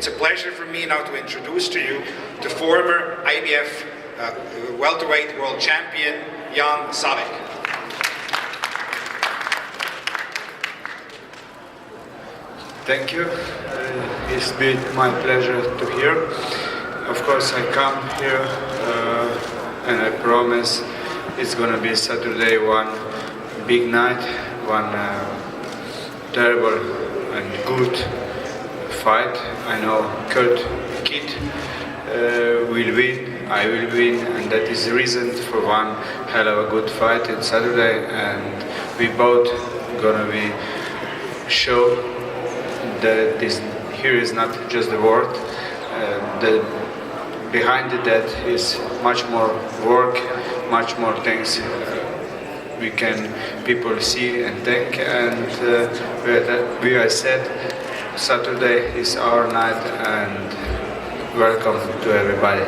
It's a pleasure for me now to introduce to you the former IBF welterweight world champion, Jan Zaveck. Thank you. It's been my pleasure to hear. Of course, I come here and I promise it's going to be Saturday one big night, one terrible and good fight. I know Keith will win, I will win, and that is the reason for one hell of a good fight on Saturday, and we both gonna be show that here is not just the word, that behind that is much more work, much more things people see and think, and we are said Saturday is our night, and welcome to everybody.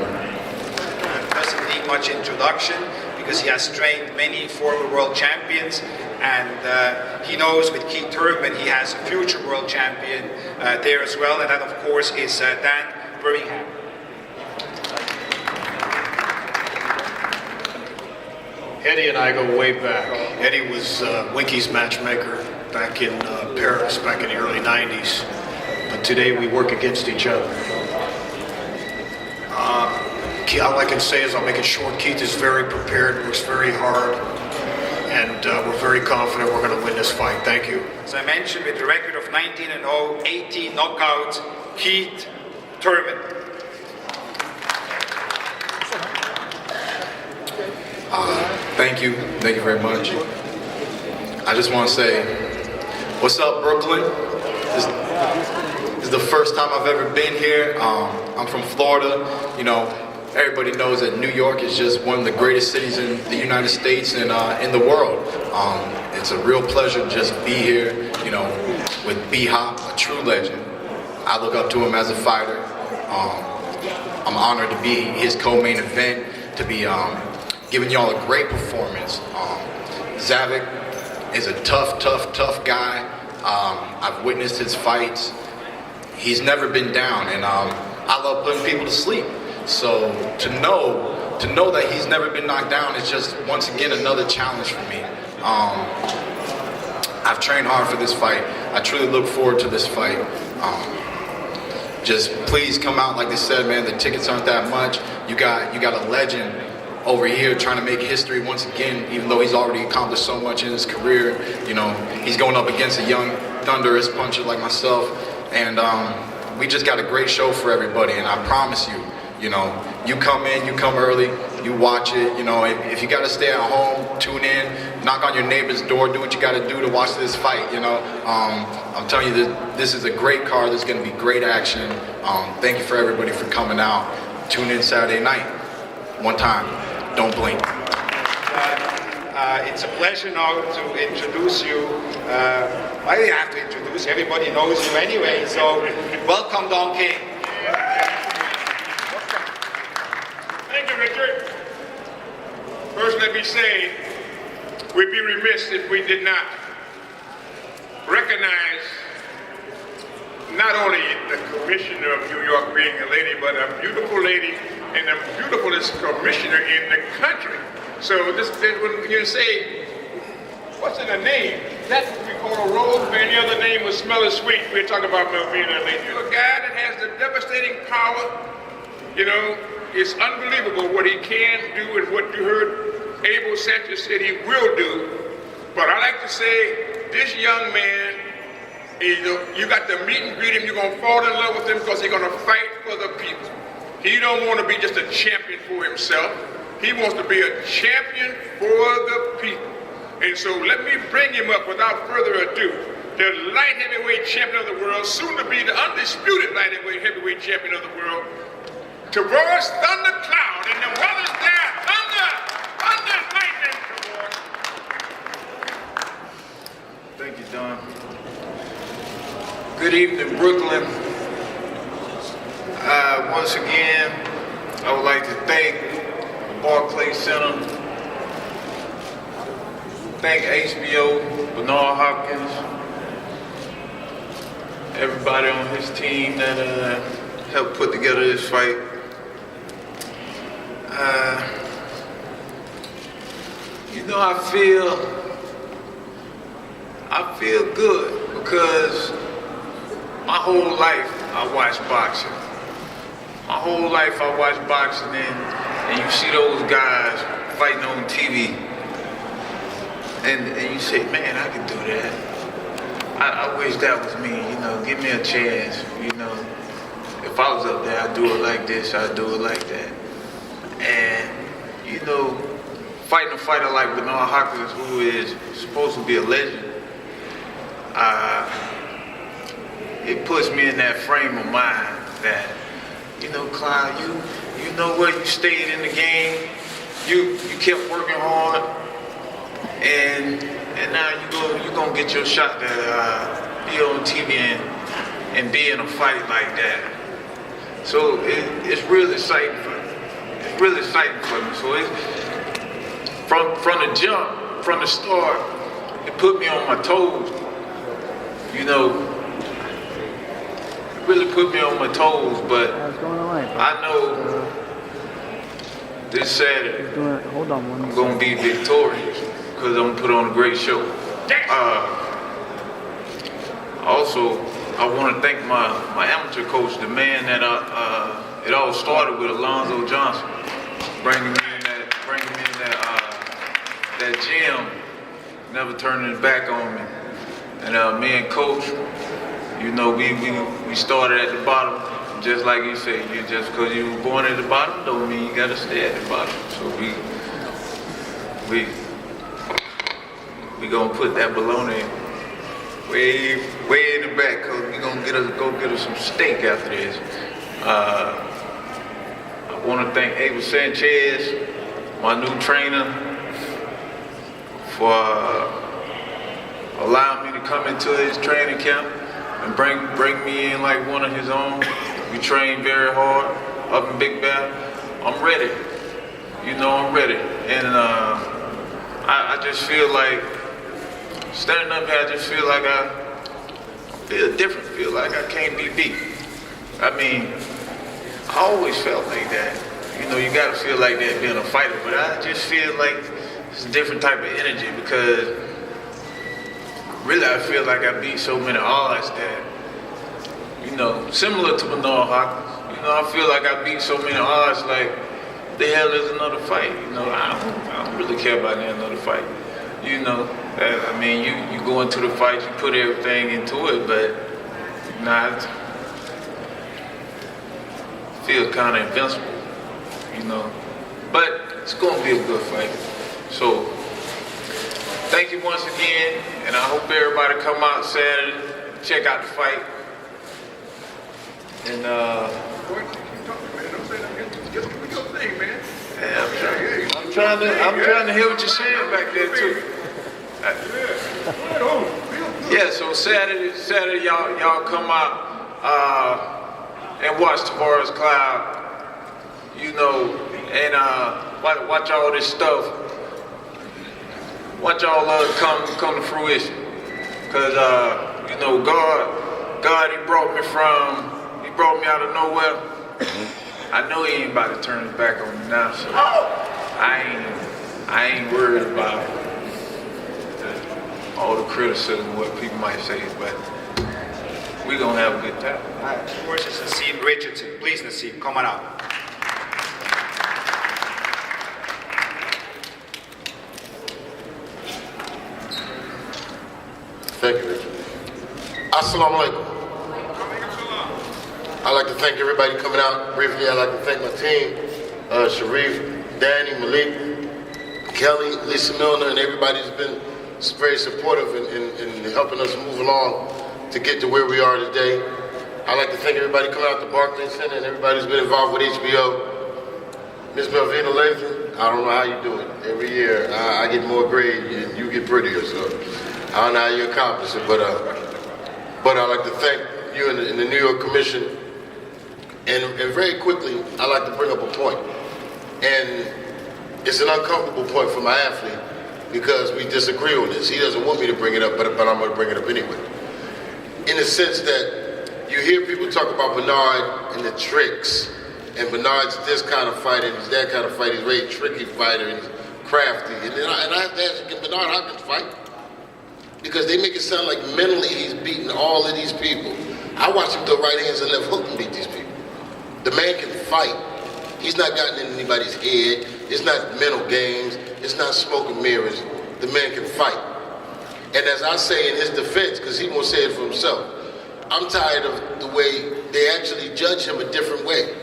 Doesn't need much introduction because he has trained many former world champions, and he knows with Keith Thurman he has a future world champion there as well, and that of course is Dan Birmingham. Eddie and I go way back. Eddie was Winky's matchmaker back in Paris, back in the early 90s. But today we work against each other. All I can say is I'll make it short. Keith is very prepared, works very hard, and we're very confident we're going to win this fight. Thank you. As I mentioned, with a record of 19-0, 18 knockouts, Keith Thurman. Thank you very much. I just want to say, what's up, Brooklyn? This is the first time I've ever been here. I'm from Florida. You know, everybody knows that New York is just one of the greatest cities in the United States and in the world. It's a real pleasure to just be here, you know, with B-Hop, a true legend. I look up to him as a fighter. I'm honored to be his co-main event, to be giving y'all a great performance. Zaveck is a tough guy. I've witnessed his fights. He's never been down, and I love putting people to sleep. So to know that he's never been knocked down is just once again another challenge for me. I've trained hard for this fight. I truly look forward to this fight. Just please come out, like they said, man. The tickets aren't that much. You got a legend over here trying to make history once again, even though he's already accomplished so much in his career. You know, he's going up against a young, thunderous puncher like myself, and we just got a great show for everybody. And I promise you, you know, you come in, you come early, you watch it. You know, if you got to stay at home, tune in, knock on your neighbor's door, do what you got to do to watch this fight. You know, I'm telling you that this is a great card. There's going to be great action. Thank you for everybody for coming out. Tune in Saturday night. One time. Don't blink. It's a pleasure now to introduce you. I didn't have to introduce you. Everybody knows you anyway. So welcome, Don King. Thank you, Richard. First, let me say, we'd be remiss if we did not recognize not only the commissioner of New York being a lady, but a beautiful lady and the beautifulest commissioner in the country. So when you say, what's in a name? That's what we call a rose, but any other name would smell as sweet. We're talking about being a lady. You're a guy that has the devastating power. You know, it's unbelievable what he can do and what you heard Abel Sanchez said he will do. But I like to say, this young man, you got to meet and greet him. You're going to fall in love with him because he's going to fight for the people. He don't want to be just a champion for himself. He wants to be a champion for the people. And so let me bring him up without further ado. The light heavyweight champion of the world, soon to be the undisputed light heavyweight champion of the world, Tavoris Thunder Cloud. And the brothers there, Thunder Lightning, Tavoris. Thank you, Don. Good evening, Brooklyn. Once again, I would like to thank the Barclays Center, thank HBO, Bernard Hopkins, everybody on his team that helped put together this fight. You know, I feel good because my whole life I watched boxing. My whole life I watched boxing, and you see those guys fighting on TV, and you say, man, I could do that. I wish that was me, you know, give me a chance, you know. If I was up there, I'd do it like this, I'd do it like that. And, you know, fighting a fighter like Bernard Hopkins, who is supposed to be a legend, it puts me in that frame of mind that, you know, Cloud, you know what, you stayed in the game, you kept working hard, and now you're gonna get your shot to be on TV and be in a fight like that. So it's really exciting for me. It's really exciting for me. So it's from the jump, from the start, it put me on my toes. You know, it really put me on my toes. But I know this Saturday I'm gonna be victorious because I'm gonna put on a great show. Also, I want to thank my amateur coach, the man that it all started with, Alonzo Johnson, bringing me in that gym, never turning his back on me. And me and Coach, you know, we started at the bottom, just like you say. You just because you were born at the bottom don't mean you got to stay at the bottom. So we gonna put that bologna way in the back, cause we gonna go get us some steak after this. I want to thank Abel Sanchez, my new trainer, for allowing me to come into his training camp and bring me in like one of his own. We train very hard up in Big Bear. I'm ready. You know, I'm ready, and I just feel like. Standing up here, I just feel like I feel different, feel like I can't be beat. I mean, I always felt like that. You know, you gotta feel like that being a fighter, but I just feel like it's a different type of energy because really I feel like I beat so many odds that, you know, similar to Bernard Hopkins, you know, I feel like I beat so many odds like, the hell is another fight? You know, I don't really care about another fight. You know, I mean, you go into the fight, you put everything into it, but not feel kind of invincible, you know. But it's going to be a good fight. So, thank you once again, and I hope everybody come out Saturday, check out the fight. And I'm trying to hear what you're saying back there too. Yeah, so Saturday, y'all come out and watch Tavoris Cloud. You know, and watch all this stuff. Watch all of it come to fruition. Cause you know, God, He brought me out of nowhere. I know He ain't about to turn His back on me now, so I ain't worried about all the criticism, what people might say, but we gonna have a good time. All right, of course, it's Nazeem Richardson. Please, Nazeem, come on out. Thank you, Richard. Assalamu alaikum. I'd like to thank everybody coming out. Briefly, I'd like to thank my team, Sharif, Danny, Malik, Kelly, Lisa Milner, and everybody who's been very supportive in helping us move along to get to where we are today. I'd like to thank everybody coming out to Barclays Center and everybody who's been involved with HBO. Ms. Melvina Lathan, I don't know how you do it. Every year, I get more grade and you get prettier, so I don't know how you accomplish it, but I'd like to thank you and the New York Commission. And very quickly, I'd like to bring up a point. And it's an uncomfortable point for my athlete because we disagree on this. He doesn't want me to bring it up, but I'm going to bring it up anyway. In the sense that you hear people talk about Bernard and the tricks, and Bernard's this kind of fighter, and he's that kind of fighter, he's a very tricky fighter, and he's crafty. And I have to ask, can Bernard Hopkins fight? Because they make it sound like mentally he's beating all of these people. I watch him throw right hands and left hook and beat these people. The man can fight. He's not gotten in anybody's head. It's not mental games. It's not smoke and mirrors. The man can fight. And as I say in his defense, because he won't say it for himself, I'm tired of the way they actually judge him a different way.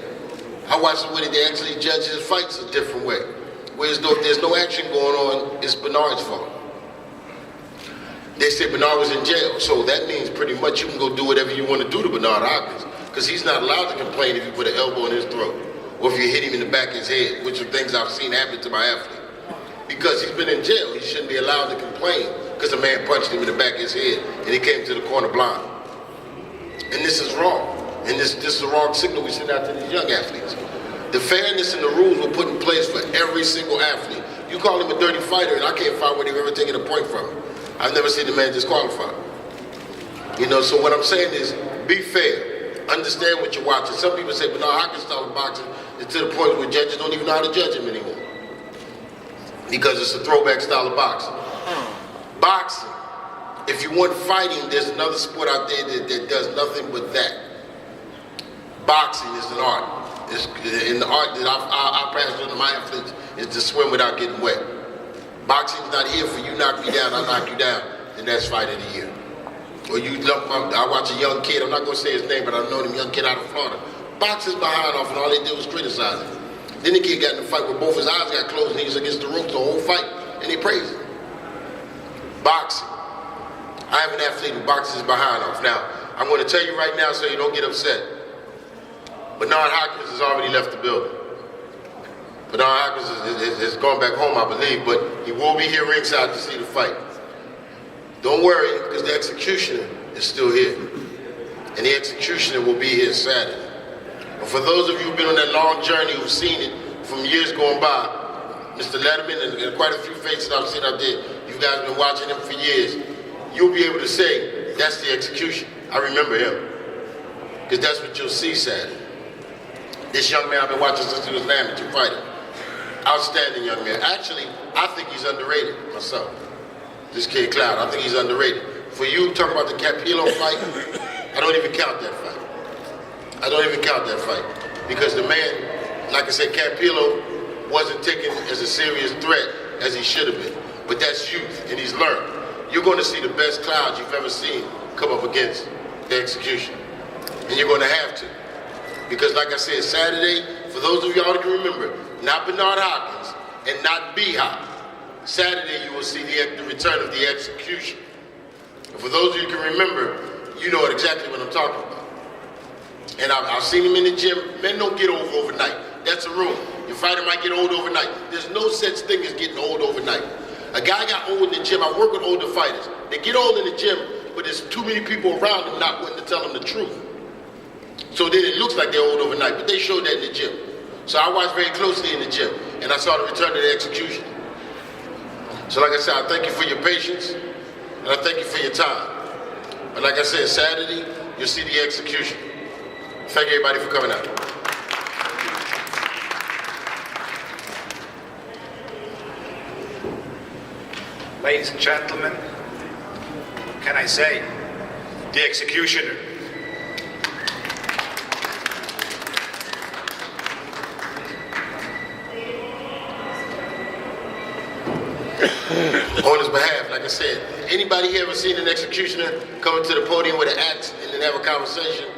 I watch the way they actually judge his fights a different way. Whereas though if there's no action going on, it's Bernard's fault. They say Bernard was in jail, so that means pretty much you can go do whatever you want to do to Bernard Hopkins, because he's not allowed to complain if you put an elbow in his throat, or if you hit him in the back of his head, which are things I've seen happen to my athlete. Because he's been in jail, he shouldn't be allowed to complain because a man punched him in the back of his head and he came to the corner blind. And this is wrong. And this is the wrong signal we send out to these young athletes. The fairness and the rules were put in place for every single athlete. You call him a dirty fighter, and I can't find where they've ever taken a point from him. I've never seen the man disqualified. You know, so what I'm saying is, be fair. Understand what you're watching. Some people say, but no, Hopkins style of boxing is to the point where judges don't even know how to judge him anymore. Because it's a throwback style of boxing. Boxing, if you want fighting, there's another sport out there that does nothing but that. Boxing is an art. It's in the art that I pass on to my athletes is to swim without getting wet. Boxing's not here for you knock me down, I knock you down, then that's fight of the year. Or you lump up, I watch a young kid, I'm not gonna say his name, but I've known him, young kid out of Florida. Boxes behind off and all they did was criticize him. Then the kid got in the fight where both his eyes got closed and he was against the ropes the whole fight, and they praised him. Boxing. I have an athlete who boxes behind off. Now, I'm gonna tell you right now so you don't get upset. Bernard Hopkins has already left the building. Bernard Hopkins is going back home, I believe, but he will be here ringside to see the fight. Don't worry, because the executioner is still here. And the executioner will be here Saturday. But for those of you who've been on that long journey, who've seen it from years going by, Mr. Letterman and quite a few faces I've seen out there, you guys have been watching him for years, you'll be able to say, that's the execution. I remember him. Because that's what you'll see Saturday. This young man I've been watching since he was an amateur fighter. Outstanding young man. Actually, I think he's underrated myself. This kid Cloud, I think he's underrated. For you, talk about the Capillo fight, I don't even count that fight. I don't even count that fight. Because the man, like I said, Capillo wasn't taken as a serious threat as he should have been. But that's youth, and he's learned. You're going to see the best Cloud you've ever seen come up against the execution. And you're going to have to. Because like I said, Saturday, for those of y'all that can remember, not Bernard Hopkins and not B-Hop. Saturday you will see the return of the execution. And for those of you who can remember, you know exactly what I'm talking about. And I've seen him in the gym. Men don't get old overnight. That's a rule. Your fighter might get old overnight. There's no such thing as getting old overnight. A guy got old in the gym. I work with older fighters. They get old in the gym, but there's too many people around them not wanting to tell them the truth. So then it looks like they're old overnight, but they showed that in the gym. So I watched very closely in the gym, and I saw the return of the execution. So like I said, I thank you for your patience, and I thank you for your time. But like I said, Saturday, you'll see the execution. Thank you everybody for coming out. Ladies and gentlemen, what can I say? The executioner. On his behalf, like I said, anybody here ever seen an executioner coming to the podium with an axe and then have a conversation?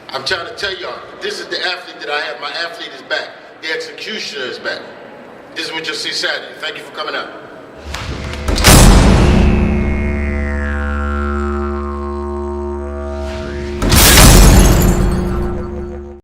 I'm trying to tell y'all, this is the athlete that I have. My athlete is back. The executioner is back. This is what you'll see Saturday. Thank you for coming out.